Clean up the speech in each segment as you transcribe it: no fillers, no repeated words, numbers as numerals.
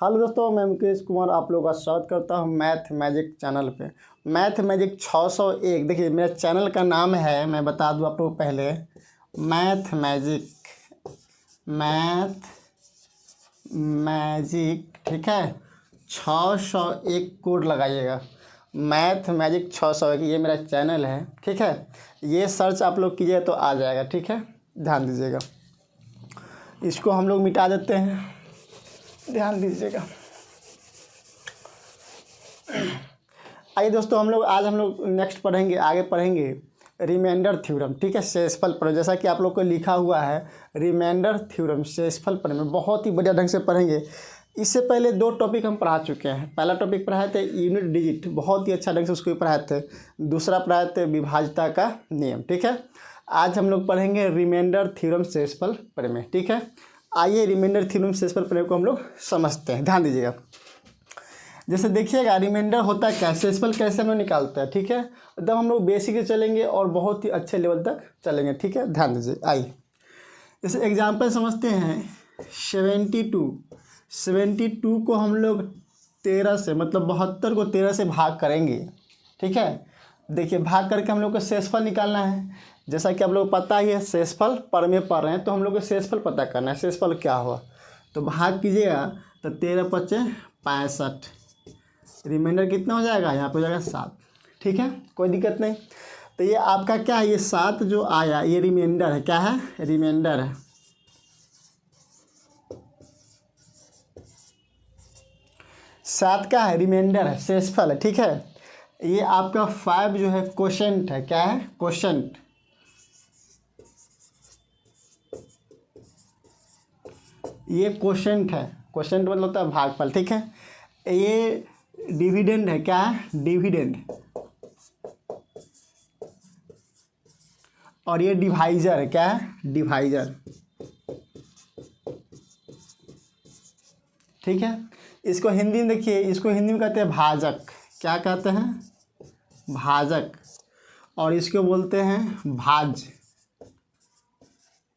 Hello दोस्तों, मैं मुकेश कुमार आप लोगों का स्वागत करता हूं मैथ मैजिक चैनल पे। Math magic 601। देखिए मेरे चैनल का नाम है, मैं बता दूं आप लोगों को पहले, मैथ मैजिक, ठीक है। 601 कोड लगाइएगा, मैथ मैजिक 601, ये मेरा चैनल है, ठीक है। ये सर्च आप लोग कीजिए तो आ जाएगा, ठीक है। ध्यान दीजिएगा, इसको हम लोग मिटा देते हैं, ध्यान दीजिएगा। आइए दोस्तों, आज हम लोग नेक्स्ट आगे पढ़ेंगे रिमाइंडर थ्योरम, ठीक है। शेषफल प्रमेय, जैसा कि आप लोग को लिखा हुआ है रिमाइंडर थ्योरम, शेषफल प्रमेय, बहुत ही बढ़िया ढंग से पढ़ेंगे। इससे पहले 2 टॉपिक हम पढ़ा चुके हैं। पहला टॉपिक पढ़ाए थे यूनिट डिजिट, बहुत ही अच्छा ढंग से उसको भी पढ़ाए थे। दूसरा पढ़ाए थे विभाज्यता का नियम, ठीक है। आज हम लोग पढ़ेंगे रिमाइंडर थ्योरम शेषफल प्रमेय, ठीक है। आइए रिमाइंडर थ्योरम शेषफल प्रमेय को हम लोग समझते हैं, ध्यान दीजिएगा। जैसे देखिएगा, रिमाइंडर होता है क्या, शेषफल कैसे हम लोग निकालते हैं, ठीक है। एकदम हम लोग बेसिक से चलेंगे और बहुत ही अच्छे लेवल तक चलेंगे, ठीक है। ध्यान दीजिए। आइए जैसे एग्जांपल समझते हैं। 72 को हम लोग 13 से, मतलब 72 को 13 से भाग करेंगे, ठीक है। देखिए भाग करके हम लोग को शेषफल निकालना है। जैसा कि आप लोग को पता ही है, शेषफल प्रमेय पढ़ रहे हैं तो हम लोग को शेषफल पता करना है। शेषफल क्या हुआ तो भाग कीजिएगा तो 13 पचे 65, रिमाइंडर कितना हो जाएगा, यहाँ पे हो जाएगा 7, ठीक है। कोई दिक्कत नहीं। तो ये आपका क्या है, ये 7 जो आया ये रिमाइंडर है, क्या है, रिमाइंडर है। 7 का है, रिमाइंडर है, शेषफल है, ठीक है। ये आपका 5 जो है क्वोशंट है, क्या है, क्वोशंट। ये क्वोशंट है, क्वोशंट मतलब होता है भागफल, ठीक है। ये डिविडेंड है, क्या है, डिविडेंड। और ये डिवाइजर है, क्या है, डिवाइजर, ठीक है। इसको हिंदी में देखिए, इसको हिंदी में कहते हैं भाजक, क्या कहते हैं, भाजक। और इसको बोलते हैं भाज,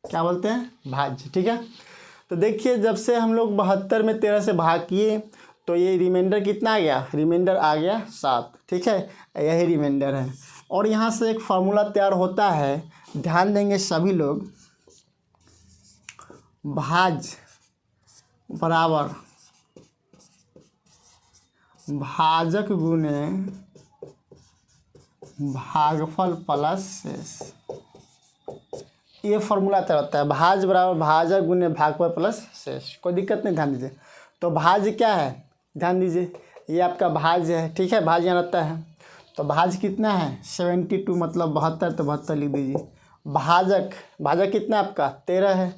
क्या बोलते हैं, भाज, ठीक है। तो देखिए जब से हम लोग 72 में 13 से भाग किए तो ये रिमाइंडर कितना आ गया, रिमाइंडर आ गया 7, ठीक है। यही रिमाइंडर है। और यहाँ से एक फार्मूला तैयार होता है, ध्यान देंगे सभी लोग। भाज बराबर भाजक गुने भागफल प्लस शेष, ये फार्मूला तैयार होता है। भाज बराबर भाजक गुने भागफल प्लस शेष। कोई दिक्कत नहीं, ध्यान दीजिए। तो भाज क्या है, ध्यान दीजिए, ये आपका भाज है, ठीक है। भाज यहाँ रहता है तो भाज कितना है 72, मतलब 72, तो 72 लिख दीजिए। भाजक कितना है आपका 13 है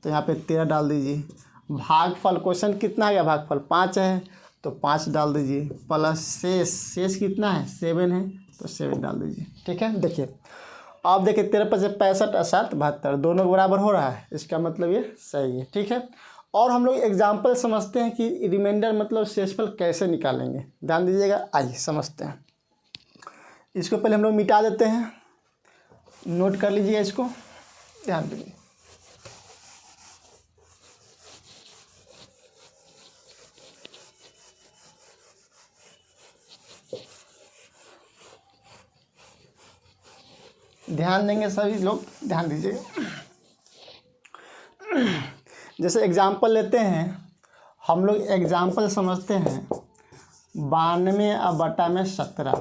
तो यहाँ पे 13 डाल दीजिए। भागफल, क्वेश्चन कितना आ गया, भागफल 5 है तो 5 डाल दीजिए। प्लस शेष कितना है 7 है तो 7 डाल दीजिए, ठीक है। देखिए अब देखिए 13 पचे 65 और 7 72, दोनों बराबर हो रहा है, इसका मतलब ये सही है, ठीक है। और हम लोग एग्जाम्पल समझते हैं कि रिमाइंडर मतलब शेषफल कैसे निकालेंगे, ध्यान दीजिएगा। आइए समझते हैं। इसको पहले हम लोग मिटा देते हैं, नोट कर लीजिए इसको, ध्यान दीजिए। ध्यान देंगे सभी लोग, ध्यान दीजिएगा। जैसे एग्जाम्पल लेते हैं हम लोग, एग्जाम्पल समझते हैं 92/17,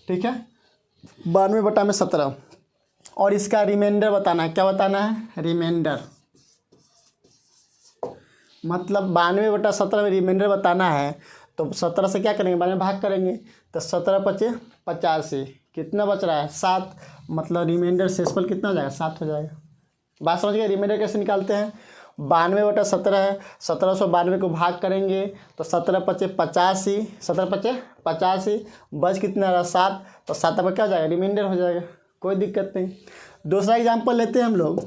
ठीक है। 92/17 और इसका रिमाइंडर बताना है, क्या बताना है, रिमाइंडर। मतलब 92/17 में रिमाइंडर बताना है तो 17 से क्या करेंगे, 92 भाग करेंगे तो 17 पचे 85, कितना बच रहा है 7, मतलब रिमाइंडर शेषफल कितना हो जाएगा 7 हो जाएगा। बात समझ गए। रिमाइंडर कैसे निकालते हैं, 92/17 है, 1792 को भाग करेंगे तो 17 पचे 85, 17 पचे 85, बच कितना रहा 7, तो 7 पर क्या हो जाएगा, रिमाइंडर हो जाएगा। कोई दिक्कत नहीं। दूसरा एग्जाम्पल लेते हैं हम लोग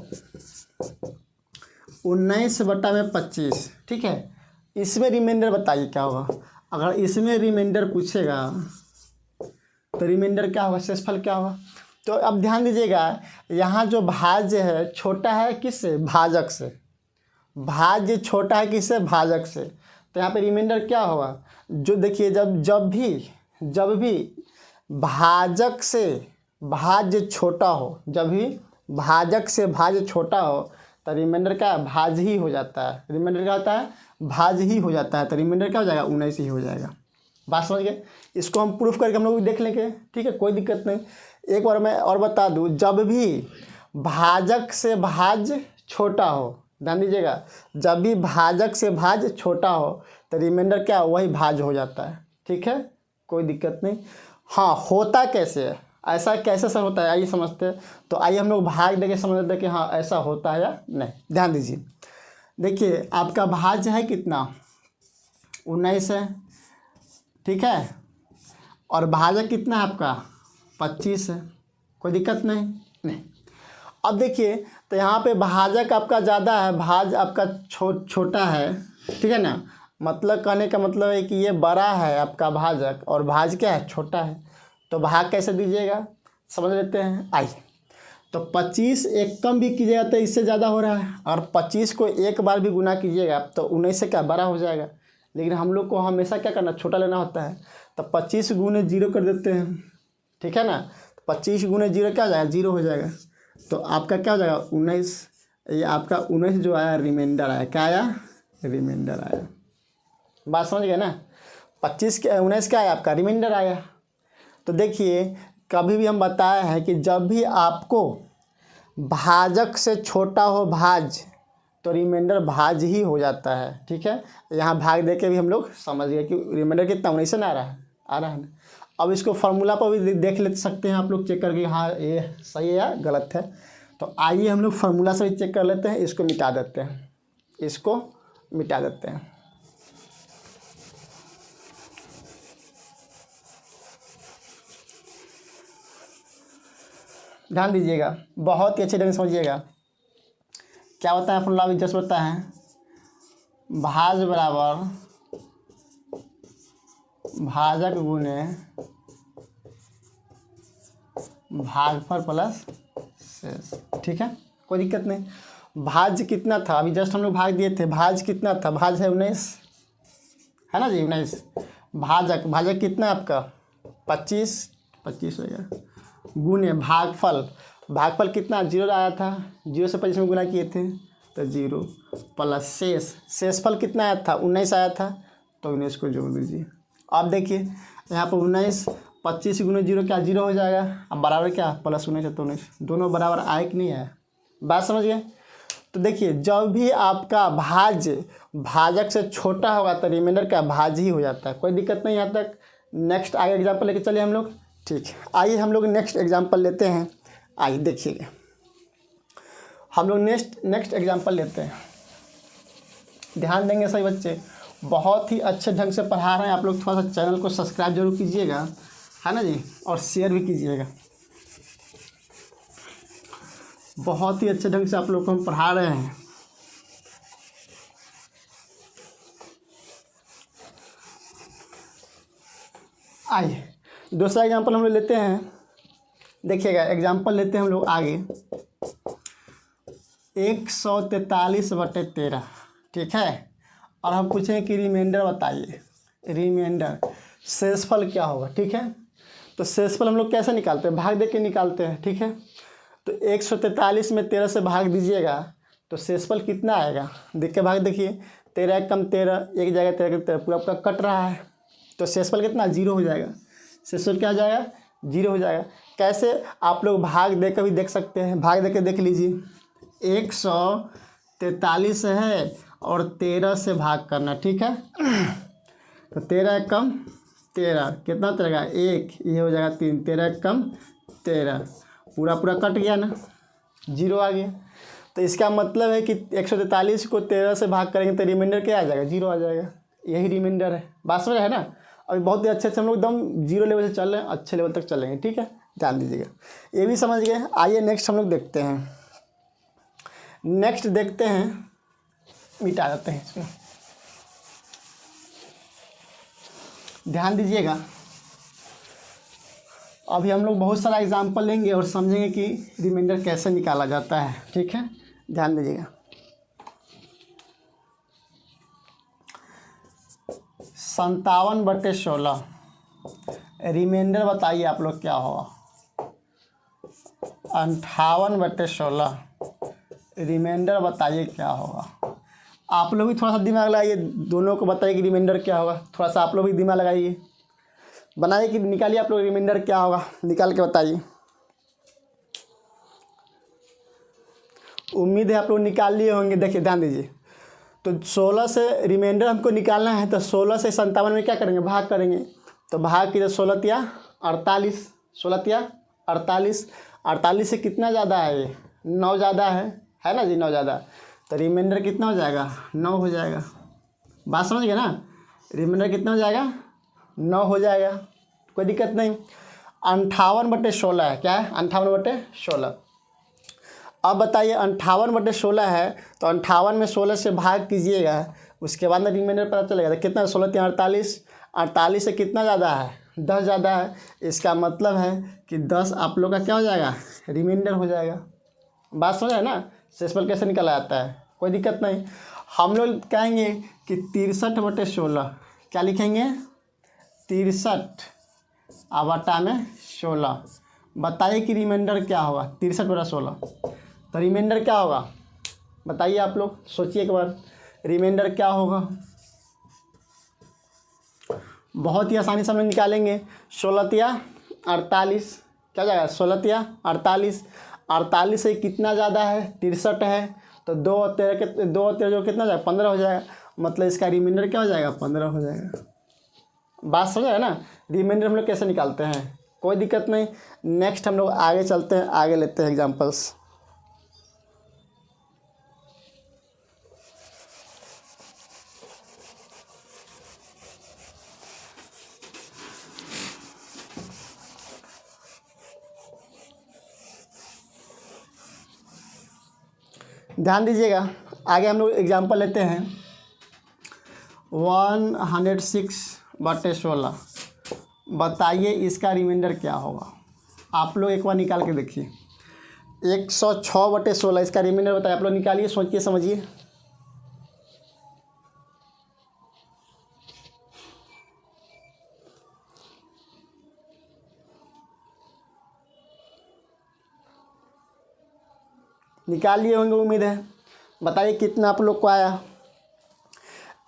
19/25, ठीक है। इसमें रिमाइंडर बताइए क्या होगा। अगर इसमें रिमाइंडर पूछेगा तो रिमाइंडर क्या होगा, शेषफल क्या होगा। तो अब ध्यान दीजिएगा, यहाँ जो भाज्य है छोटा है किससे, भाजक से। भाज्य छोटा है किससे, भाजक से। तो यहाँ पे रिमाइंडर क्या होगा, जो देखिए जब भी भाजक से भाज्य छोटा हो, जब भी भाजक से भाज्य छोटा हो तो रिमाइंडर क्या है, भाज्य ही हो जाता है। रिमाइंडर क्या होता है, भाज्य ही हो जाता है। तो रिमाइंडर क्या हो जाएगा, 19 ही हो जाएगा। बात समझ गए। इसको हम प्रूफ करके हम लोग देख लेंगे, ठीक है, कोई दिक्कत नहीं। एक बार मैं और बता दूं, जब भी भाजक से भाज्य छोटा हो, ध्यान दीजिएगा, जब भी भाजक से भाज्य छोटा हो तो रिमाइंडर क्या, वही भाज्य हो जाता है। ठीक है, कोई दिक्कत नहीं। हाँ, होता कैसे है, ऐसा कैसे सर होता है, आइए समझते हैं। तो आइए हम लोग भाग देके समझ लेते हैं कि हाँ ऐसा होता है या नहीं। ध्यान दीजिए, देखिए आपका भाज्य है कितना, 19 है, ठीक है, और भाजक कितना है आपका, 25 है। कोई दिक्कत नहीं। अब देखिए, तो यहाँ पे भाजक आपका ज़्यादा है, भाज आपका छोटा है, ठीक है ना। मतलब कहने का मतलब है कि ये बड़ा है आपका भाजक और भाज क्या है, छोटा है। तो भाग कैसे दीजिएगा, समझ लेते हैं। आइए, तो 25 एक कम भी कीजिएगा तो इससे ज़्यादा हो रहा है, और 25 को एक बार भी गुना कीजिएगा तो 19 से क्या बड़ा हो जाएगा। लेकिन हम लोग को हमेशा क्या करना, छोटा लेना होता है। तो 25 गुने 0 कर देते हैं, ठीक है ना। 25 गुने 0 क्या हो जाएगा, 0 हो जाएगा। तो आपका क्या हो जाएगा, 19। ये आपका 19 जो आया रिमाइंडर आया, क्या आया, रिमाइंडर आया। बात समझ गए ना। 19 क्या आया आपका, रिमाइंडर आया। तो देखिए, कभी भी हम बताए हैं कि जब भी आपको भाजक से छोटा हो भाज, तो रिमाइंडर भाज ही हो जाता है। ठीक है, यहाँ भाग दे के भी हम लोग समझ गए कि रिमाइंडर कितना, 19 आ रहा है ना। अब इसको फार्मूला पर भी देख ले सकते हैं आप लोग, चेक करके हाँ ये सही है या गलत है। तो आइए हम लोग फार्मूला से भी चेक कर लेते हैं। इसको मिटा देते हैं, इसको मिटा देते हैं। ध्यान दीजिएगा, बहुत ही अच्छे ढंग से समझिएगा। क्या होता है फार्मूला, भी जस्ट होता है, भाज बराबर भाजक गुने भागफल प्लस शेष। ठीक है, कोई दिक्कत नहीं। भाज्य कितना था, अभी जस्ट हम लोग भाग दिए थे, भाज कितना था, भाज है 19, है ना जी, 19। भाजक कितना है आपका, 25 हो गया, गुने भागफल कितना, 0 आया था, 0 से 25 में गुना किए थे तो 0 प्लस शेषफल कितना आया था, 19 आया था, तो 19 को जोड़ दीजिए। अब देखिए यहाँ पर 19, 25 गुने 0 क्या, 0 हो जाएगा। अब बराबर क्या, प्लस 19 है तो 19, दोनों बराबर आए कि नहीं आए, बात समझ गए। तो देखिए, जब भी आपका भाजक से छोटा होगा तो रिमाइंडर का भाज ही हो जाता है। कोई दिक्कत नहीं यहाँ तक। नेक्स्ट आगे एग्जाम्पल लेके चलिए हम लोग। ठीक है, आइए हम लोग नेक्स्ट एग्जाम्पल लेते हैं। आइए देखिएगा, हम लोग नेक्स्ट एग्जाम्पल लेते हैं। ध्यान देंगे सही बच्चे, बहुत ही अच्छे ढंग से पढ़ा रहे हैं आप लोग। थोड़ा सा चैनल को सब्सक्राइब जरूर कीजिएगा, है ना जी, और शेयर भी कीजिएगा। बहुत ही अच्छे ढंग से आप लोग को हम पढ़ा रहे हैं। आइए दूसरा एग्जाम्पल हम लोग लेते हैं। देखिएगा, एग्जाम्पल लेते हैं हम लोग आगे, 143/13। ठीक है, और हम पूछें कि रिमाइंडर बताइए, रिमाइंडर शेषफल क्या होगा। ठीक है, तो शेषफल हम लोग कैसे निकालते हैं, भाग दे के निकालते हैं। ठीक है, तो 143 में 13 से भाग दीजिएगा तो शेषफल कितना आएगा, देख के भाग देखिए, 13 कम 13, एक जगह 13 पूरा कट रहा है, तो शेषफल कितना, 0 हो जाएगा। शेषफल क्या हो जाएगा, 0 हो जाएगा। कैसे, आप लोग भाग दे कर भी देख सकते हैं, भाग दे के देख लीजिए। 143 है और 13 से भाग करना। ठीक है, तो 13 कम 13 कितना चलेगा, 1, ये हो जाएगा 3, 13 कम 13, पूरा कट गया ना, 0 आ गया। तो इसका मतलब है कि 143 को 13 से भाग करेंगे तो रिमाइंडर क्या आ जाएगा, 0 आ जाएगा। यही रिमाइंडर है, बात समझ है ना। अभी बहुत ही अच्छे से हम लोग एकदम 0 लेवल से चल रहे हैं, अच्छे लेवल तक चलेंगे। ठीक है, ध्यान दीजिएगा, ये भी समझ गए। आइए नेक्स्ट हम लोग देखते हैं। नेक्स्ट देखते हैं, मिटा देते हैं इसमें। ध्यान दीजिएगा, अभी हम लोग बहुत सारा एग्जाम्पल लेंगे और समझेंगे कि रिमाइंडर कैसे निकाला जाता है। ठीक है, ध्यान दीजिएगा। 57/16। रिमाइंडर बताइए आप लोग क्या होगा। 58/16। रिमाइंडर बताइए क्या होगा। आप लोग भी थोड़ा सा दिमाग लगाइए, दोनों को बताइए कि रिमाइंडर क्या होगा। थोड़ा सा आप लोग भी दिमाग लगाइए, बनाइए कि निकालिए आप लोग रिमाइंडर क्या होगा, निकाल के बताइए। उम्मीद है आप लोग निकाल लिए होंगे। देखिए ध्यान दीजिए, तो 16 से रिमाइंडर हमको निकालना है, तो 16 से 57 में क्या करेंगे, भाग करेंगे। तो भाग कीजिए 16 तिया 48, 16 तिया 48। 48 से कितना ज़्यादा है, ये 9 ज़्यादा है ना जी, 9 ज़्यादा। तो रिमाइंडर कितना हो जाएगा, 9 हो जाएगा। बात समझ गए ना, रिमाइंडर कितना हो जाएगा, 9 हो जाएगा, कोई दिक्कत नहीं। 58/16 है, क्या है 58/16। अब बताइए 58/16 है, तो 58 में 16 से भाग कीजिएगा, उसके बाद में रिमाइंडर पता चलेगा। तो कितना, 16 3 48। 48 से कितना ज़्यादा है, 10 ज़्यादा है। इसका मतलब है कि 10 आप लोग का क्या हो जाएगा, रिमाइंडर हो जाएगा। बात समझ है ना, सेसफल कैसे निकाला जाता है, कोई दिक्कत नहीं। हम लोग कहेंगे कि 63/16, क्या लिखेंगे, 63 बटा में 16। बताइए कि रिमाइंडर क्या होगा, 63/16। तो रिमाइंडर क्या होगा बताइए, आप लोग सोचिए एक बार, रिमाइंडर क्या होगा। बहुत ही आसानी से हम लोग निकालेंगे। 16 तिया 48, क्या जाएगा, 16 तिया 48। 48 से कितना ज़्यादा है, 63 है। तो 2 और 13 जो कितना जाएगा, 15 हो जाएगा। मतलब इसका रिमाइंडर क्या हो जाएगा, 15 हो जाएगा। बात समझ है ना, रिमाइंडर हम लोग कैसे निकालते हैं, कोई दिक्कत नहीं। नेक्स्ट हम लोग आगे चलते हैं, आगे लेते हैं एग्जांपल्स। ध्यान दीजिएगा, आगे हम लोग एग्जांपल लेते हैं। 106/16। बताइए इसका रिमाइंडर क्या होगा। आप लोग एक बार निकाल के देखिए। 106/16 इसका रिमाइंडर बताइए, आप लोग निकालिए, सोचिए समझिए। निकाल लिए होंगे उम्मीद है। बताइए कितना आप लोग को आया।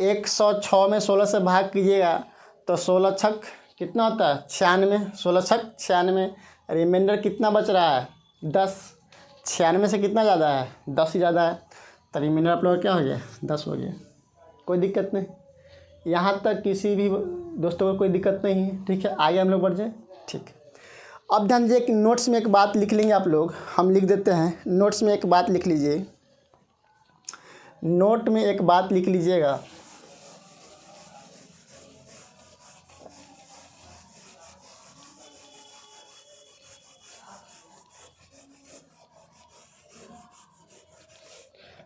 106 में 16 से भाग कीजिएगा, तो 16 छक कितना होता है, 96। 16 छक 96। रिमाइंडर कितना बच रहा है, 10। 96 से कितना ज़्यादा है, 10 ही ज़्यादा है। तो रिमाइंडर आप लोग का क्या हो गया, 10 हो गया। कोई दिक्कत नहीं, यहाँ तक किसी भी दोस्तों को कोई दिक्कत नहीं है, ठीक है। आगे हम लोग बढ़ जाए, ठीक है। अब ध्यान दीजिए कि नोट्स में एक बात लिख लेंगे आप लोग, हम लिख देते हैं। नोट्स में एक बात लिख लीजिए, नोट में एक बात लिख लीजिएगा।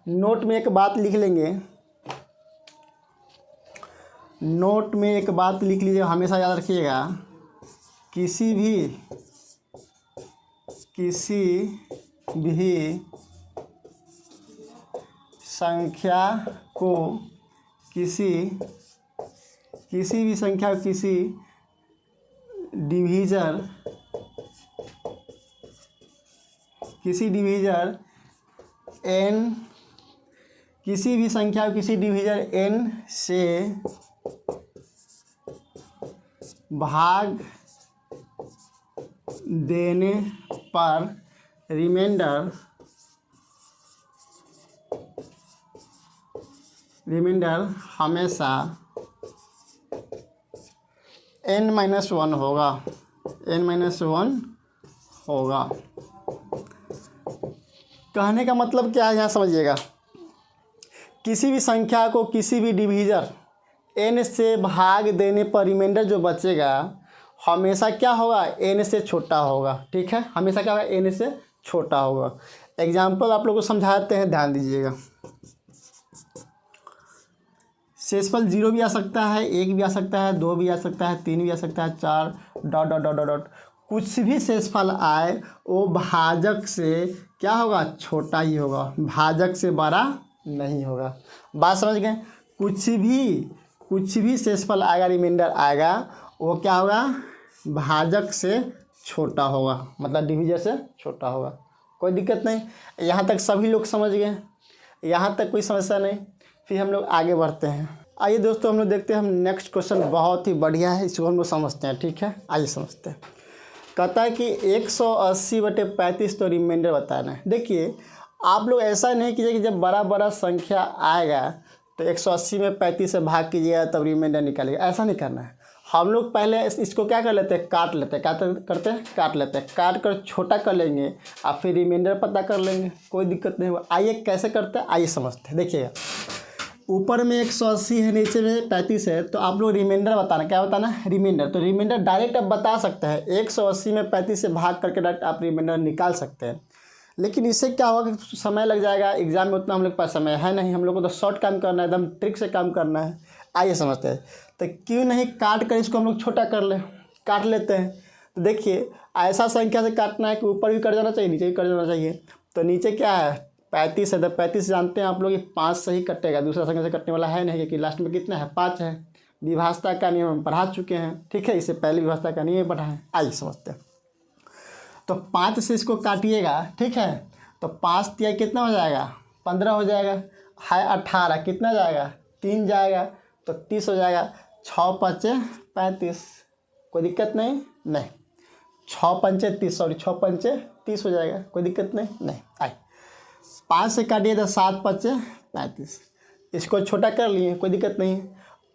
नोट में एक बात लिख लेंगे, नोट में एक बात लिख लीजिएगा, हमेशा याद रखिएगा। किसी भी संख्या को किसी डिवीज़र n, किसी भी संख्या को किसी डिवीज़र n से भाग देने पर रिमाइंडर हमेशा n-1 होगा, n-1 होगा। कहने का मतलब क्या है, यहाँ समझिएगा। किसी भी संख्या को किसी भी डिवीज़र n से भाग देने पर रिमाइंडर जो बचेगा हमेशा क्या होगा, n से छोटा होगा, ठीक है। हमेशा क्या होगा, n से छोटा होगा। एग्जाम्पल आप लोगों को समझाते हैं, ध्यान दीजिएगा। शेषफल 0 भी आ सकता है, 1 भी आ सकता है, 2 भी आ सकता है, 3 भी आ सकता है, 4 ... कुछ भी शेषफल आए वो भाजक से क्या होगा, छोटा ही होगा, भाजक से बड़ा नहीं होगा। बात समझ गए। कुछ कुछ भी शेषफल आएगा, रिमाइंडर आएगा, वो क्या होगा, भाजक से छोटा होगा, मतलब डिविजन से छोटा होगा। कोई दिक्कत नहीं, यहाँ तक सभी लोग समझ गए, यहाँ तक कोई समस्या नहीं। फिर हम लोग आगे बढ़ते हैं। आइए दोस्तों हम लोग देखते हैं, हम नेक्स्ट क्वेश्चन बहुत ही बढ़िया है, इसको हम लोग समझते हैं। ठीक है, आइए समझते हैं। कहता है कि 180/35 तो रिमाइंडर बताना है। देखिए आप लोग ऐसा नहीं कीजिए कि जब बड़ा बड़ा संख्या आएगा तो 180 में 35 से भाग कीजिएगा तब रिमाइंडर निकालिएगा, ऐसा नहीं करना है। हम लोग पहले इसको क्या कर लेते हैं, काट लेते हैं। क्या करते हैं, काट लेते हैं। काट कर छोटा कर लेंगे और फिर रिमाइंडर पता कर लेंगे, कोई दिक्कत नहीं होगा। आइए कैसे करते हैं, आइए समझते हैं। देखिएगा ऊपर में 180 है, नीचे में 35 है, तो आप लोग रिमाइंडर बताना। क्या बताना है, रिमाइंडर। तो रिमाइंडर डायरेक्ट आप बता सकते हैं, 180 में 35 से भाग करके डायरेक्ट आप रिमाइंडर निकाल सकते हैं। लेकिन इससे क्या होगा कि समय लग जाएगा, एग्जाम में उतना हम लोग के पास समय है नहीं, हम लोग को तो शॉर्ट काम करना है, एकदम ट्रिक से काम करना है। आइए समझते हैं। तो क्यों नहीं काट कर इसको हम लोग छोटा कर ले, काट लेते हैं। तो देखिए ऐसा संख्या से काटना है कि ऊपर भी कट जाना चाहिए, नीचे भी कट जाना चाहिए। तो नीचे क्या है, 35 है, तो 35 जानते हैं आप लोग, ये 5 से ही कटेगा, दूसरा संख्या से कटने वाला है नहीं, क्योंकि लास्ट में कितना है, 5 है। विभाजता का नियम हम पढ़ा चुके हैं। ठीक है, इससे पहले विभाजता का नियम पढ़ा है। आइए समझते हैं। तो 5 से इसको काटिएगा, ठीक है, तो 5 तिया कितना हो जाएगा, 15 हो जाएगा, है 18, कितना जाएगा, 3 जाएगा, तो 30 हो जाएगा। 6 5 35, कोई दिक्कत नहीं, 6 5 30, सॉरी 6 5 30 हो जाएगा, कोई दिक्कत नहीं। आइए 5 से काटिए तो 7 5 35, इसको छोटा कर लिए, कोई दिक्कत नहीं।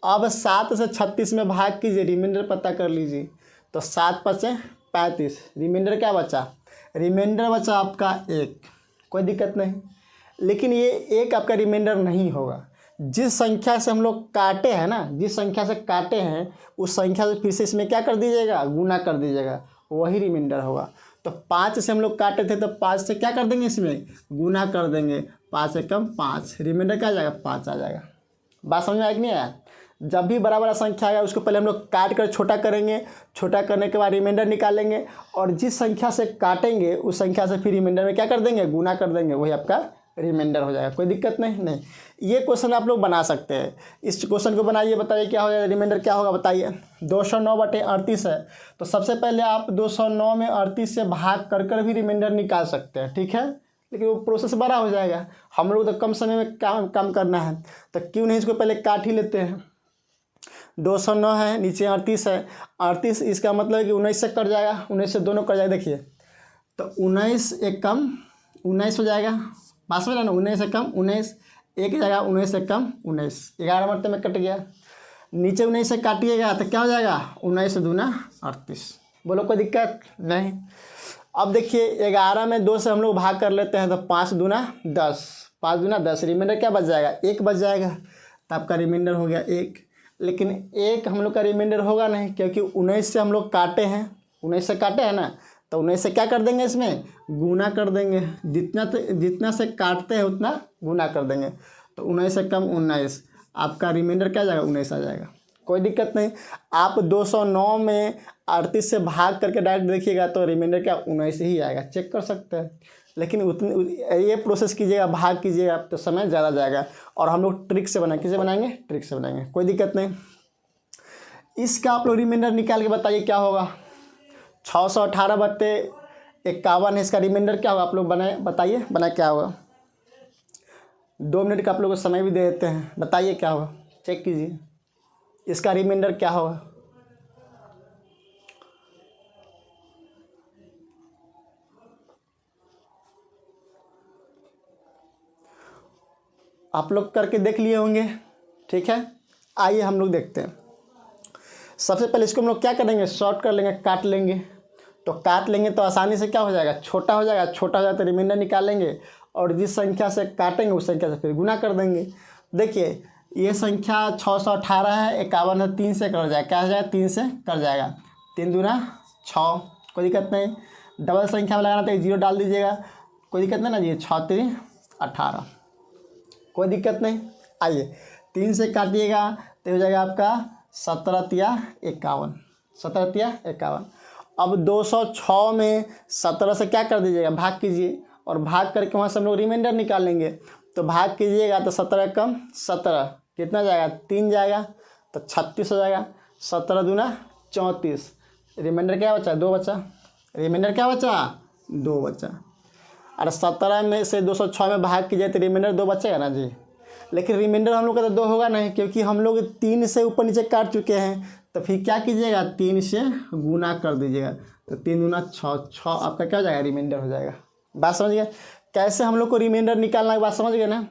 अब 7 से 36 में भाग कीजिए, रिमाइंडर पता कर लीजिए। तो 7 5 35, रिमाइंडर क्या बचा, रिमाइंडर बचा आपका 1, कोई दिक्कत नहीं। लेकिन ये 1 आपका रिमाइंडर नहीं होगा। जिस संख्या से हम लोग काटे हैं ना, जिस संख्या से काटे हैं उस संख्या से फिर से इसमें क्या कर दीजिएगा, गुना कर दीजिएगा, वही रिमाइंडर होगा। तो 5 से हम लोग काटे थे, तो 5 से क्या कर देंगे, इसमें गुना कर देंगे, 5 से कम 5, रिमाइंडर क्या आ जाएगा, 5 आ जाएगा। बात समझ में आया कि नहीं आया। जब भी बड़ा बड़ा संख्या आएगा उसको पहले हम लोग काट कर छोटा करेंगे, छोटा करने के बाद रिमाइंडर निकालेंगे, और जिस संख्या से काटेंगे उस संख्या से फिर रिमाइंडर में क्या कर देंगे, गुना कर देंगे, वही आपका रिमाइंडर हो जाएगा। कोई दिक्कत नहीं। ये क्वेश्चन आप लोग बना सकते हैं। इस क्वेश्चन को बनाइए, बताइए क्या हो जाएगा, रिमाइंडर क्या होगा बताइए। 209/38 है, तो सबसे पहले आप 209 में 38 से भाग कर भी रिमाइंडर निकाल सकते हैं। ठीक है, लेकिन वो प्रोसेस बड़ा हो जाएगा, हम लोग तो कम समय में काम करना है, तो क्यों नहीं इसको पहले काट ही लेते हैं। 209 है, नीचे 38 है, 38 इसका मतलब है कि 19 से कट जाएगा, 19 से दोनों कट जाएगा। देखिए तो 19 एक कम 19 हो जाएगा, पास में ना, 19 से कम 19, एक जाएगा, 19 से कम 19, 11 मरते में कट गया। नीचे 19 से काटिएगा तो क्या हो जाएगा, 19 से दूना 38। बोलो कोई दिक्कत नहीं। अब देखिए 11 में 2 से हम लोग भाग कर लेते हैं, तो 5 दूना 10, 5 दूना 10, रिमाइंडर क्या बच जाएगा, 1 बच जाएगा। तो आपका रिमाइंडर हो गया 1। लेकिन 1 हम लोग का रिमाइंडर होगा नहीं, क्योंकि 19 से हम लोग काटे हैं, 19 से काटे हैं ना, तो 19 से क्या कर देंगे, इसमें गुना कर देंगे। जितना से काटते हैं उतना गुना कर देंगे। तो 19 से कम 19, आपका रिमाइंडर क्या आ जाएगा, 19 आ जाएगा। कोई दिक्कत नहीं। आप 209 में 38 से भाग करके डायरेक्ट देखिएगा तो रिमाइंडर क्या 19 ही आएगा, चेक कर सकते हैं। लेकिन ये प्रोसेस कीजिएगा, भाग कीजिएगा तो समय ज़्यादा जाएगा, और हम लोग ट्रिक से बनाएंगे। किसे बनाएंगे, ट्रिक से बनाएंगे, कोई दिक्कत नहीं। इसका आप लोग रिमाइंडर निकाल के बताइए क्या होगा। 618/51 है, इसका रिमाइंडर क्या होगा, आप लोग बताइए क्या होगा। 2 मिनट का आप लोगों को समय भी दे देते हैं, बताइए क्या होगा, चेक कीजिए इसका रिमाइंडर क्या होगा। आप लोग करके देख लिए होंगे, ठीक है। आइए हम लोग देखते हैं। सबसे पहले इसको हम लोग क्या करेंगे, शॉर्ट कर लेंगे, काट लेंगे। तो काट लेंगे तो आसानी से क्या हो जाएगा, छोटा हो जाएगा। छोटा हो जाए तो रिमाइंडर निकालेंगे, और जिस संख्या से काटेंगे उस संख्या से फिर गुना कर देंगे। देखिए ये संख्या 618 है, 51 है, 3 से कट जाएगा, क्या हो जाएगा, 3 से कट जाएगा, 3 दूना 6, कोई दिक्कत नहीं। डबल संख्या में लगाना तो 0 डाल दीजिएगा, कोई दिक्कत नहीं ना जी। 6 3 18, कोई दिक्कत नहीं। आइए 3 से काटिएगा तो हो जाएगा आपका 17 तिया 51, 17 तिया 51। अब 206 में 17 से क्या कर दीजिएगा, भाग कीजिए, और भाग करके वहाँ से हम लोग रिमाइंडर निकालेंगे। तो भाग कीजिएगा तो 17 कम 17 कितना जाएगा, 3 जाएगा, तो 36 हो जाएगा। 17 दूना 34, रिमाइंडर क्या बचा? 2 बचा। रिमाइंडर क्या बचा? 2 बचा। और 17 में से 206 में भाग कीजिए तो रिमाइंडर 2 बचेगा ना जी। लेकिन रिमाइंडर हम लोग का तो 2 होगा नहीं, क्योंकि हम लोग 3 से ऊपर नीचे काट चुके हैं। तो फिर क्या कीजिएगा? 3 से गुना कर दीजिएगा। तो 3 दूना 6, 6 आपका क्या हो जाएगा? रिमाइंडर हो जाएगा। बात समझ गए? कैसे हम लोग को रिमाइंडर निकालना है, बात समझ गए ना।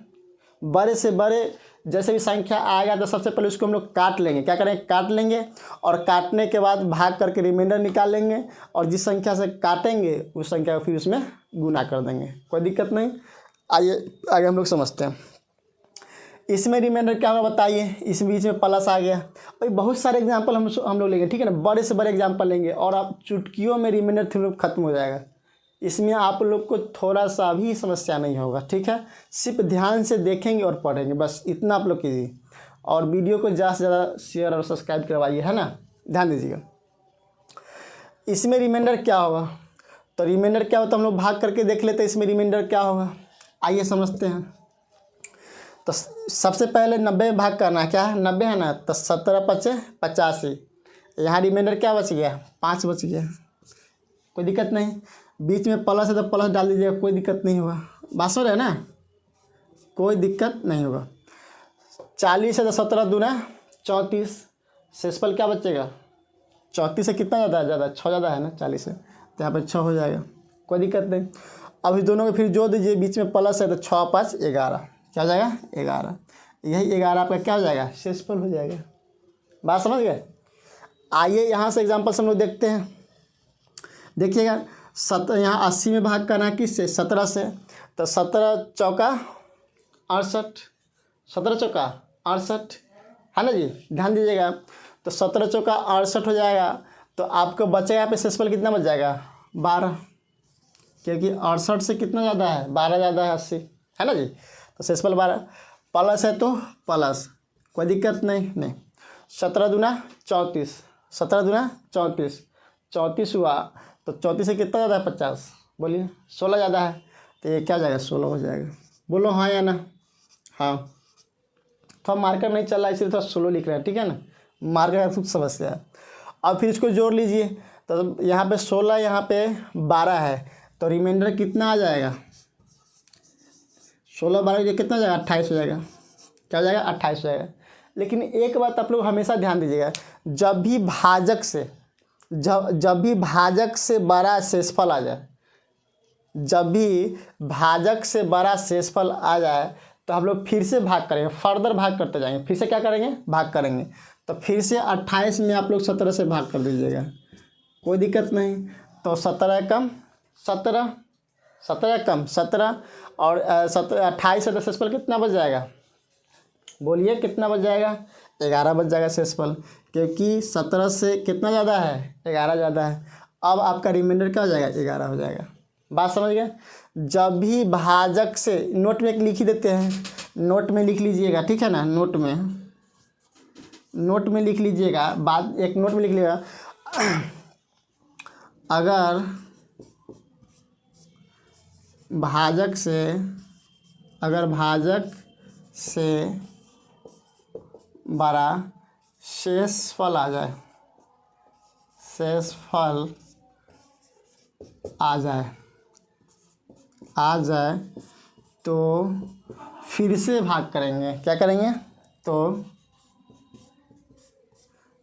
बड़े से बड़े जैसे भी संख्या आएगा तो सबसे पहले उसको हम लोग काट लेंगे। क्या करेंगे? काट लेंगे, और काटने के बाद भाग करके रिमाइंडर निकाल लेंगे, और जिस संख्या से काटेंगे उस संख्या को फिर उसमें गुना कर देंगे। कोई दिक्कत नहीं। आइए आगे हम लोग समझते हैं। इसमें रिमाइंडर क्या होगा बताइए? इस बीच में प्लस आ गया। और बहुत सारे एग्जाम्पल हम लोग लेंगे, ठीक है ना। बड़े से बड़े एग्जाम्पल लेंगे और आप चुटकियों में रिमाइंडर थ्योरम खत्म हो जाएगा। इसमें आप लोग को थोड़ा सा भी समस्या नहीं होगा, ठीक है। सिर्फ ध्यान से देखेंगे और पढ़ेंगे, बस इतना आप लोग कीजिए। और वीडियो को ज़्यादा से ज़्यादा शेयर और सब्सक्राइब करवाइए, है ना। ध्यान दीजिएगा। इसमें रिमाइंडर क्या होगा? तो रिमाइंडर क्या होता है हम लोग भाग करके देख लेते हैं। इसमें रिमाइंडर क्या होगा, आइए समझते हैं। तो सबसे पहले 90 में भाग करना है। क्या है? 90 है ना। तो 17 पचे 85। यहाँ रिमाइंडर क्या बच गया? 5 बच गया। कोई दिक्कत नहीं। बीच में प्लस है तो प्लस डाल दीजिएगा, कोई दिक्कत नहीं होगा। बात हो रहा है ना, कोई दिक्कत नहीं होगा। 40 है तो 17 दूना 34, शेषफल क्या बचेगा? 34 से कितना ज़्यादा है? ज़्यादा 6 ज़्यादा है ना 40 से, तो यहाँ पर 6 हो जाएगा। कोई दिक्कत नहीं। अब इस दोनों को फिर जोड़ दीजिए, बीच में प्लस है तो 6 5 11, क्या हो जाएगा? 11। यही 11 आपका क्या हो जाएगा? शेषफल हो जाएगा। बात समझ गए? आइए यहाँ से एग्जाम्पल हम लोग देखते हैं। देखिएगा, यहाँ 80 में भाग करना किससे? 17 से। तो 17 चौका 68, 17 चौका 68, है ना जी। ध्यान दीजिएगा। तो 17 चौका 68 हो जाएगा। तो आपको बचेगा यहाँ पे शेषफल कितना बच जाएगा? 12, क्योंकि 68 से कितना ज़्यादा है? 12 ज़्यादा है 80, है ना जी। तो शेषफल 12, प्लस है तो प्लस, कोई दिक्कत नहीं। 17 दूना 34, 17 दूना 34, 34 हुआ। तो 34 से कितना ज़्यादा है? 50, बोलिए। 16 ज़्यादा है, तो ये क्या हो जाएगा? 16 हो जाएगा। बोलो हाँ या ना? हाँ। थोड़ा मार्कर नहीं चल रहा है इसलिए थोड़ा स्लो लिख रहे हैं, ठीक है ना। मार्कर का कुछ समस्या है। अब फिर इसको जोड़ लीजिए। तो यहाँ पे 16, यहाँ पे 12 है, तो रिमाइंडर कितना आ जाएगा? 16 12 ये कितना हो जाएगा? 28 हो जाएगा। क्या हो जाएगा? 28 हो जाएगा। लेकिन एक बात आप लोग हमेशा ध्यान दीजिएगा, जब भी भाजक से बड़ा शेषफल आ जाए, जब भी भाजक से बड़ा शेषफल आ जाए तो हम लोग फिर से भाग करेंगे, फर्दर भाग करते जाएंगे। फिर से क्या करेंगे? भाग करेंगे। तो फिर से 28 में आप लोग 17 से भाग कर दीजिएगा, कोई दिक्कत नहीं। तो 17 कम 17, 17 कम 17, और 28 से 10 शेषफल कितना बच जाएगा? बोलिए कितना बच जाएगा? 11 बच जाएगा शेषफल, क्योंकि 17 से कितना ज़्यादा है? 11 ज़्यादा है। अब आपका रिमाइंडर क्या हो जाएगा? 11 हो जाएगा। बात समझ गए? जब भी भाजक से, नोट में एक लिख ही देते हैं, नोट में लिख लीजिएगा, ठीक है ना। नोट में लिख लीजिएगा, बाद एक नोट में लिख लीजिएगा, अगर भाजक से बड़ा शेषफल आ जाए तो फिर से भाग करेंगे। क्या करेंगे? तो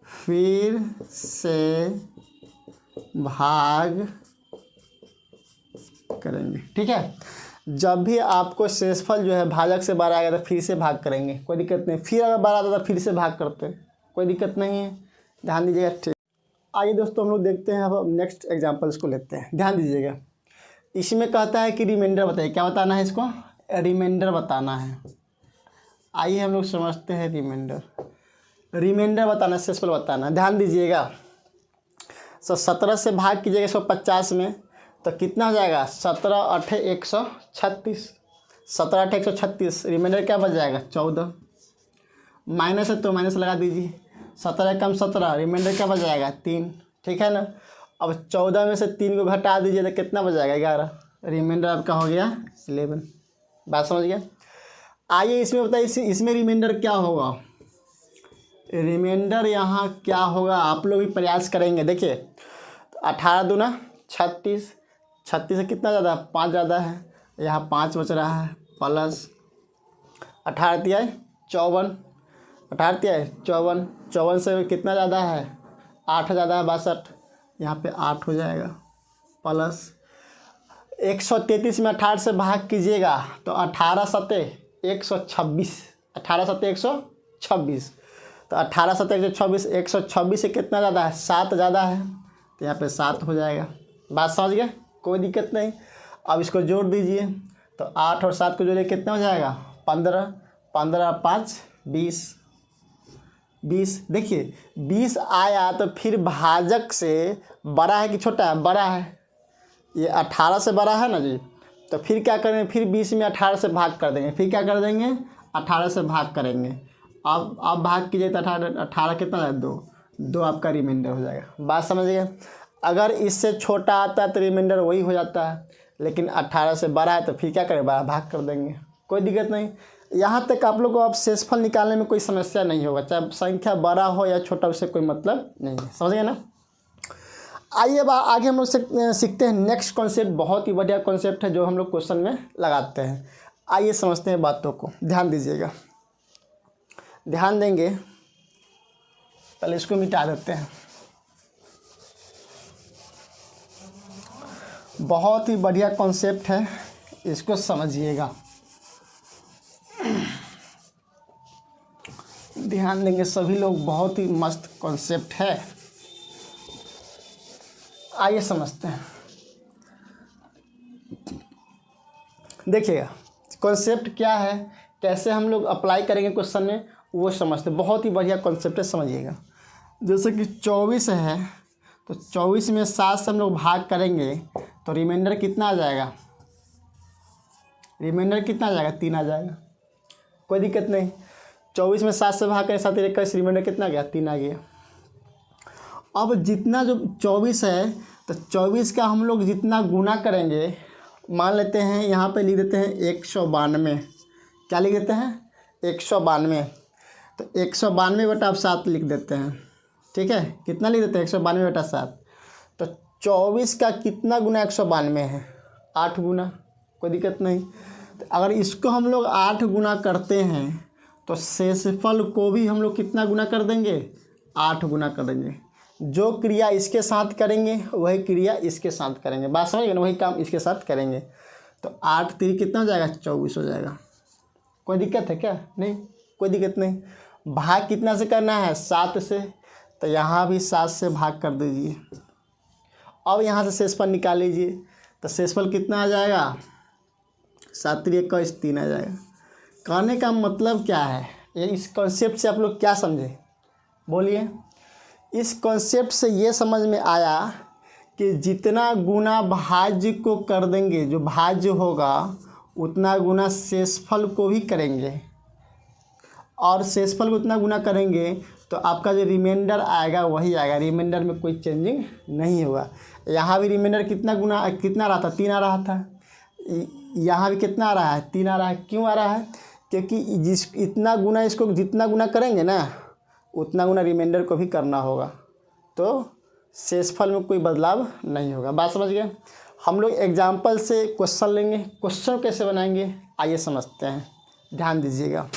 फिर से भाग करेंगे, ठीक है। जब भी आपको शेषफल जो है भाजक से बड़ा आएगा तो फिर से भाग करेंगे, कोई दिक्कत नहीं। फिर अगर बड़ा आता तो फिर से भाग करते, कोई दिक्कत नहीं है। ध्यान दीजिएगा, ठीक। आइए दोस्तों हम लोग देखते हैं, अब नेक्स्ट एग्जांपल्स को लेते हैं। ध्यान दीजिएगा। इसमें कहता है कि रिमाइंडर बताइए। क्या बताना है इसको? रिमाइंडर बताना है। आइए हम लोग समझते हैं रिमाइंडर बताना, शेषफल बताना। ध्यान दीजिएगा। तो 17 से भाग कीजिएगा 150 में, तो कितना हो जाएगा? 17 8 136, 17 8 136। रिमाइंडर क्या बच जाएगा? 14। माइनस है तो माइनस लगा दीजिए। 17 कम 17, रिमाइंडर क्या बच जाएगा? 3, ठीक है ना। अब 14 में से 3 को घटा दीजिए तो कितना बच जाएगा? 11। रिमाइंडर आपका हो गया 11। बात समझ गया? आइए इसमें बताइए, इसमें रिमाइंडर क्या होगा? रिमाइंडर यहाँ क्या होगा, आप लोग भी प्रयास करेंगे। देखिए 18 दूना 36, 36 से कितना ज़्यादा, 5 ज़्यादा है, यहाँ 5 बच रहा है, प्लस 18 तिया 54, 18 तिया 54, 54 से कितना ज़्यादा है, 8 ज़्यादा है, 62, यहाँ पे 8 हो जाएगा, प्लस 133 में 18 से भाग कीजिएगा तो 18 सते 126, 18 सते 126, तो 18 सते 126, 126 से कितना ज़्यादा है, 7 ज़्यादा है, तो यहाँ पे 7 हो जाएगा। बात समझ गए, कोई दिक्कत नहीं। अब इसको जोड़ दीजिए तो 8 और 7 को जोड़िए कितना हो जाएगा, 15, 15 5 20, 20। देखिए 20 आया तो फिर भाजक से बड़ा है कि छोटा है, बड़ा है, ये 18 से बड़ा है ना जी, तो फिर क्या करेंगे, फिर 20 में 18 से भाग कर देंगे, फिर क्या कर देंगे 18 से भाग करेंगे। अब भाग कीजिए तो 18 कितना है, 2 आपका रिमाइंडर हो जाएगा। बात समझ गए। अगर इससे छोटा आता है तो रिमाइंडर वही हो जाता है, लेकिन 18 से बड़ा है तो फिर क्या करें, भाग कर देंगे, कोई दिक्कत नहीं। यहाँ तक आप लोग को अब शेषफल निकालने में कोई समस्या नहीं होगा, चाहे संख्या बड़ा हो या छोटा, उससे कोई मतलब नहीं है, समझ गए ना। आइए अब आगे हम लोग सीखते हैं नेक्स्ट कॉन्सेप्ट। बहुत ही बढ़िया कॉन्सेप्ट है जो हम लोग क्वेश्चन में लगाते हैं। आइए समझते हैं बातों को, ध्यान दीजिएगा, ध्यान देंगे। पहले इसको मिटा देते हैं। बहुत ही बढ़िया कॉन्सेप्ट है, इसको समझिएगा, ध्यान देंगे सभी लोग। बहुत ही मस्त कॉन्सेप्ट है, आइए समझते हैं। देखिएगा कॉन्सेप्ट क्या है, कैसे हम लोग अप्लाई करेंगे क्वेश्चन में, वो समझते हैं। बहुत ही बढ़िया कॉन्सेप्ट है, समझिएगा। जैसे कि 24 है तो 24 में 7 से हम लोग भाग करेंगे तो रिमाइंडर कितना आ जाएगा, रिमाइंडर कितना आ जाएगा, 3 आ जाएगा, कोई दिक्कत नहीं। 24 में 7 से भाग करें 7 21, रिमाइंडर कितना आ गया, 3 आ गया। अब जितना जो 24 है तो 24 का हम लोग जितना गुना करेंगे, मान लेते हैं यहाँ पे लिख देते हैं 192, क्या लिख देते हैं 192, तो 192 बटा आप 7 लिख देते हैं, ठीक है। कितना लिख देते हैं 192 बटा 7, तो 24 का कितना गुना 192 है, 8 गुना, कोई दिक्कत नहीं। तो अगर इसको हम लोग 8 गुना करते हैं तो शेषफल को भी हम लोग कितना गुना कर देंगे, 8 गुना कर देंगे। जो क्रिया इसके साथ करेंगे वही क्रिया इसके साथ करेंगे, बात समझ गए ना, वही काम इसके साथ करेंगे। तो 8 3 कितना हो जाएगा, 24 हो जाएगा। कोई दिक्कत है क्या, नहीं, कोई दिक्कत नहीं। भाग कितना से करना है, 7 से, तो यहाँ भी 7 से भाग कर दीजिए। अब यहाँ से शेषफल निकाल लीजिए, तो शेषफल कितना आ जाएगा, 7 3 21 3 आ जाएगा। कहने का मतलब क्या है, ये इस कॉन्सेप्ट से आप लोग क्या समझे, बोलिए। इस कॉन्सेप्ट से ये समझ में आया कि जितना गुना भाज्य को कर देंगे, जो भाज्य होगा उतना गुना शेषफल को भी करेंगे, और शेषफल को उतना गुना करेंगे तो आपका जो रिमाइंडर आएगा वही आएगा, रिमाइंडर में कोई चेंजिंग नहीं होगा। यहाँ भी रिमाइंडर कितना रहा था, 3 आ रहा था, यहाँ भी कितना आ रहा है, 3 आ रहा है। क्यों आ रहा है, क्योंकि इतना गुना इसको जितना गुना करेंगे ना उतना गुना रिमाइंडर को भी करना होगा, तो शेषफल में कोई बदलाव नहीं होगा। बात समझ गए। हम लोग एग्जाम्पल से क्वेश्चन लेंगे, क्वेश्चन कैसे बनाएंगे आइए समझते हैं, ध्यान दीजिएगा।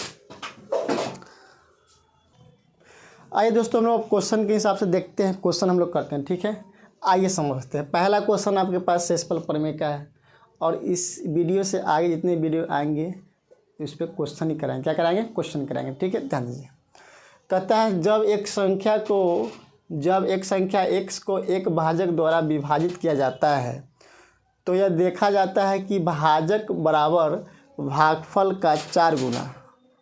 आइए दोस्तों, हम लोग क्वेश्चन के हिसाब से देखते हैं, क्वेश्चन हम लोग करते हैं, ठीक है। आइए समझते हैं। पहला क्वेश्चन आपके पास शेषफल प्रमेय का है, और इस वीडियो से आगे जितने वीडियो आएंगे इस पर क्वेश्चन ही कराएंगे, क्या कराएंगे, क्वेश्चन कराएंगे, ठीक है। ध्यान दीजिए। कहता है जब एक संख्या x को एक भाजक द्वारा विभाजित किया जाता है तो यह देखा जाता है कि भाजक बराबर भागफल का 4 गुना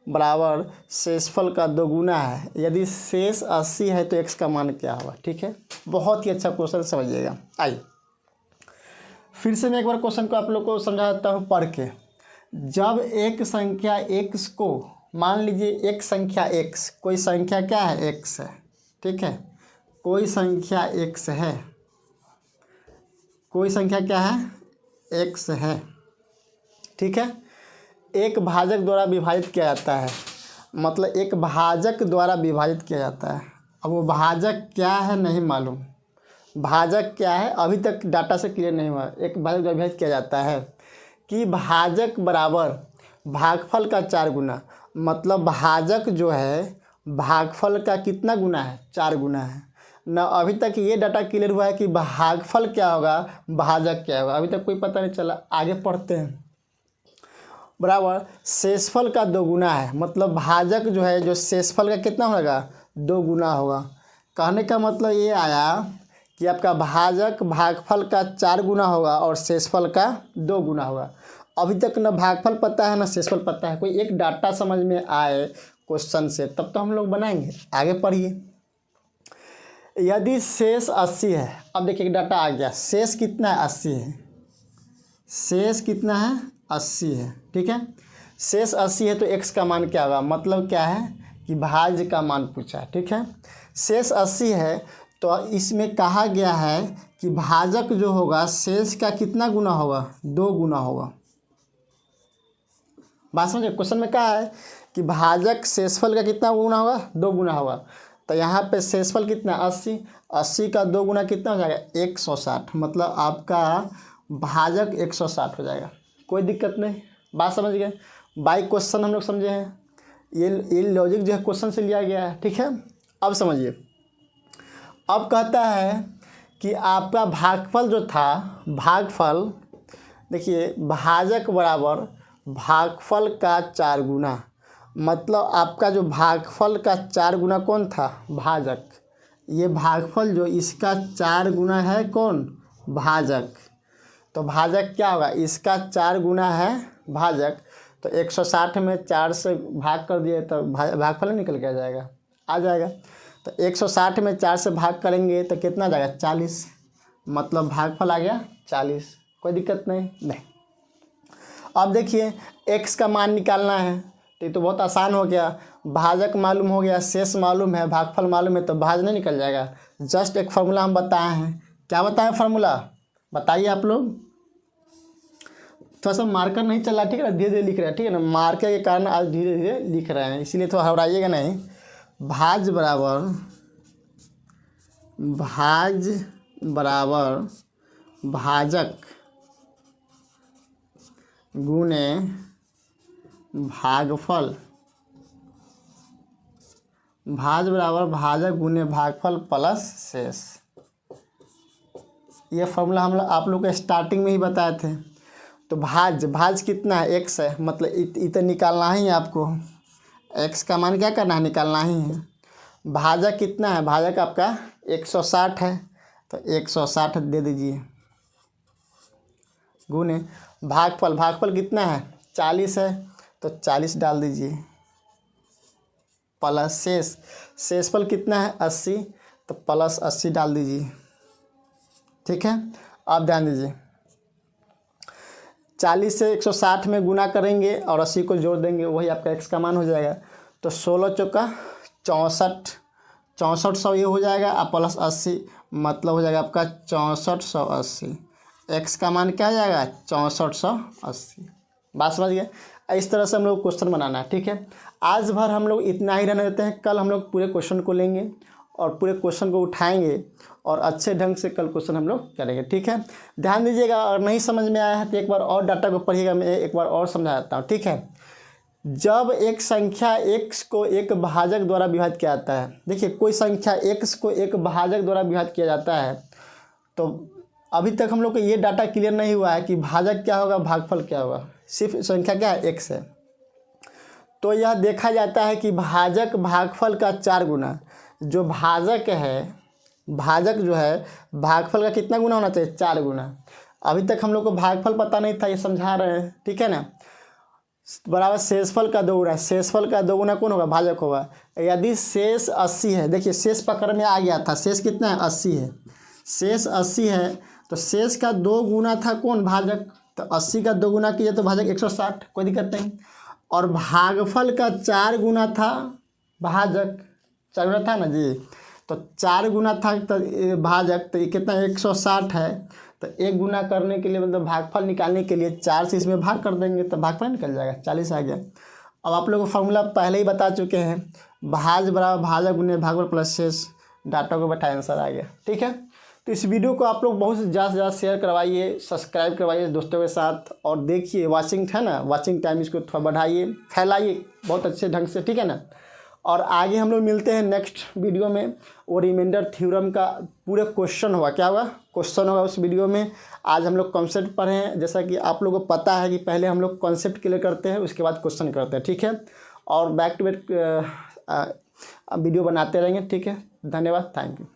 बराबर शेषफल का 2 गुना है। यदि शेष 80 है तो x का मान क्या होगा, ठीक है। बहुत ही अच्छा क्वेश्चन, समझिएगा। आइए फिर से मैं एक बार क्वेश्चन को आप लोग को समझा देता हूँ पढ़ के। जब एक संख्या x को, मान लीजिए एक संख्या x, कोई संख्या क्या है, x है, ठीक है, कोई संख्या x है, कोई संख्या क्या है, x है, ठीक है, एक भाजक द्वारा विभाजित किया जाता है। मतलब एक भाजक द्वारा विभाजित किया जाता है। अब वो भाजक क्या है नहीं मालूम, भाजक क्या है अभी तक डाटा से क्लियर नहीं हुआ। एक भाजक द्वारा विभाजित किया जाता है कि भाजक बराबर भागफल का 4 गुना, मतलब भाजक जो है भागफल का कितना गुना है, 4 गुना है ना। अभी तक ये डाटा क्लियर हुआ है कि भागफल क्या होगा, भाजक क्या होगा, अभी तक कोई पता नहीं चला। आगे पढ़ते हैं। बराबर शेषफल का 2 गुना है, मतलब भाजक जो है जो शेषफल का कितना होगा, 2 गुना होगा। कहने का मतलब ये आया कि आपका भाजक भागफल का 4 गुना होगा और शेषफल का 2 गुना होगा। अभी तक न भागफल पता है न शेषफल पता है। कोई एक डाटा समझ में आए क्वेश्चन से तब तो हम लोग बनाएंगे। आगे पढ़िए। यदि शेष 80 है, अब देखिए डाटा आ गया, शेष कितना है, 80 है। शेष कितना है, 80 है। ठीक है, शेष 80 है तो x का मान क्या होगा, मतलब क्या है कि भाज्य का मान पूछा है। ठीक है, शेष 80 है तो इसमें कहा गया है कि भाजक जो होगा शेष का कितना गुना होगा, 2 गुना होगा। बात समझे, क्वेश्चन में कहा है कि भाजक शेषफल का कितना गुना होगा, 2 गुना होगा। तो यहाँ पे शेषफल कितना, 80, 80 का 2 गुना कितना हो जाएगा, 160, मतलब आपका भाजक 160 हो जाएगा। कोई दिक्कत नहीं, बात समझ गए। बाई क्वेश्चन हम लोग समझे हैं, ये लॉजिक जो है क्वेश्चन से लिया गया है। ठीक है, अब समझिए। अब कहता है कि आपका भागफल जो था, भागफल देखिए भाजक बराबर भागफल का 4 गुना, मतलब आपका जो भागफल का 4 गुना कौन था, भाजक। ये भागफल जो इसका 4 गुना है कौन, भाजक। तो भाजक क्या होगा, इसका 4 गुना है भाजक। तो 160 में 4 से भाग कर दिए तो भागफल निकल के आ जाएगा, आ जाएगा। तो 160 में 4 से भाग करेंगे तो कितना आ जाएगा, 40, मतलब भागफल आ गया 40। कोई दिक्कत नहीं। अब देखिए x का मान निकालना है तो ये तो बहुत आसान हो गया। भाजक मालूम हो गया, शेष मालूम है, भागफल मालूम है, तो भाज नहीं निकल जाएगा। जस्ट एक फार्मूला हम बताए हैं। क्या बताएं फार्मूला, बताइए आप लोग। थोड़ा सा मार्कर नहीं चल रहा, ठीक है ना, धीरे धीरे लिख रहे हैं, ठीक है ना, मार्कर के कारण आज धीरे धीरे लिख रहे हैं, इसीलिए थोड़ा घबराइएगा नहीं। भाज बराबर भाजक गुने भागफल, भाज बराबर भाजक गुने भागफल प्लस शेष। ये फॉर्मूला हम लोग आप लोग को स्टार्टिंग में ही बताए थे। तो भाज कितना है, x है, मतलब इतना निकालना ही है आपको। x का मान क्या करना है, निकालना ही है। भाजक कितना है, भाजक आपका 160 है, तो 160 दे दीजिए गुने भागफल कितना है, 40 है, तो 40 डाल दीजिए प्लस शेषफल कितना है, 80, तो प्लस 80 डाल दीजिए। ठीक है, अब ध्यान दीजिए, 40 से 160 में गुना करेंगे और 80 को जोड़ देंगे, वही आपका x का मान हो जाएगा। तो 16 चौका 6400 ये हो जाएगा, और प्लस 80 मतलब हो जाएगा आपका 6480। x का मान क्या हो जाएगा, 6480। बात समझ गए। इस तरह से हम लोग क्वेश्चन बनाना है। ठीक है, आज भर हम लोग इतना ही रहने देते हैं। कल हम लोग पूरे क्वेश्चन को लेंगे और पूरे क्वेश्चन को उठाएंगे और अच्छे ढंग से कल क्वेश्चन हम लोग करेंगे। ठीक है, ध्यान दीजिएगा। और नहीं समझ में आया है तो एक बार और डाटा को पढ़िएगा, मैं एक बार और समझा देता हूँ। ठीक है, जब एक संख्या x को एक भाजक द्वारा विभाजित किया जाता है, देखिए कोई संख्या x को एक भाजक द्वारा विभाजित किया जाता है, तो अभी तक हम लोग को ये डाटा क्लियर नहीं हुआ है कि भाजक क्या होगा, भागफल क्या होगा। सिर्फ संख्या क्या है, x है। तो यह देखा जाता है कि भाजक भागफल का 4 गुना, जो भाजक है, भाजक जो है भागफल का कितना गुना होना चाहिए, 4 गुना। अभी तक हम लोग को भागफल पता नहीं था, ये समझा रहे हैं। ठीक है ना, बराबर शेषफल का 2 गुना, शेषफल का 2 गुना कौन होगा, भाजक होगा। यदि शेष 80 है, देखिए शेष पकड़ में आ गया था, शेष कितना है, 80 है। शेष 80 है तो शेष का 2 गुना था कौन, भाजक। तो 80 का 2 गुना किया तो भाजक 160, कोई दिक्कत नहीं। और भागफल का 4 गुना था भाजक, 4 गुना था ना जी, तो 4 गुना था तो भाजक, तो ये कितना 160 है। तो 1 गुना करने के लिए मतलब भागफल निकालने के लिए 4 से इसमें भाग कर देंगे तो भागफल निकल जाएगा, 40 आ गया। अब आप लोग को फार्मूला पहले ही बता चुके हैं, भाज बराबर भाजक गुने भागफल प्लस शेष, डाटा को बैठा आंसर आ गया। ठीक है, तो इस वीडियो को आप लोग बहुत ज़्यादा से ज़्यादा शेयर करवाइए, सब्सक्राइब करवाइए दोस्तों के साथ, और देखिए वाचिंग है ना, वाचिंग टाइम इसको थोड़ा बढ़ाइए, फैलाइए बहुत अच्छे ढंग से। ठीक है ना, और आगे हम लोग मिलते हैं नेक्स्ट वीडियो में, और रिमाइंडर थ्योरम का पूरे क्वेश्चन होगा, क्या होगा, क्वेश्चन होगा उस वीडियो में। आज हम लोग कॉन्सेप्ट पढ़े हैं, जैसा कि आप लोगों को पता है कि पहले हम लोग कॉन्सेप्ट क्लियर करते हैं, उसके बाद क्वेश्चन करते हैं। ठीक है, और बैक टू बैक वीडियो बनाते रहेंगे। ठीक है, धन्यवाद, थैंक यू।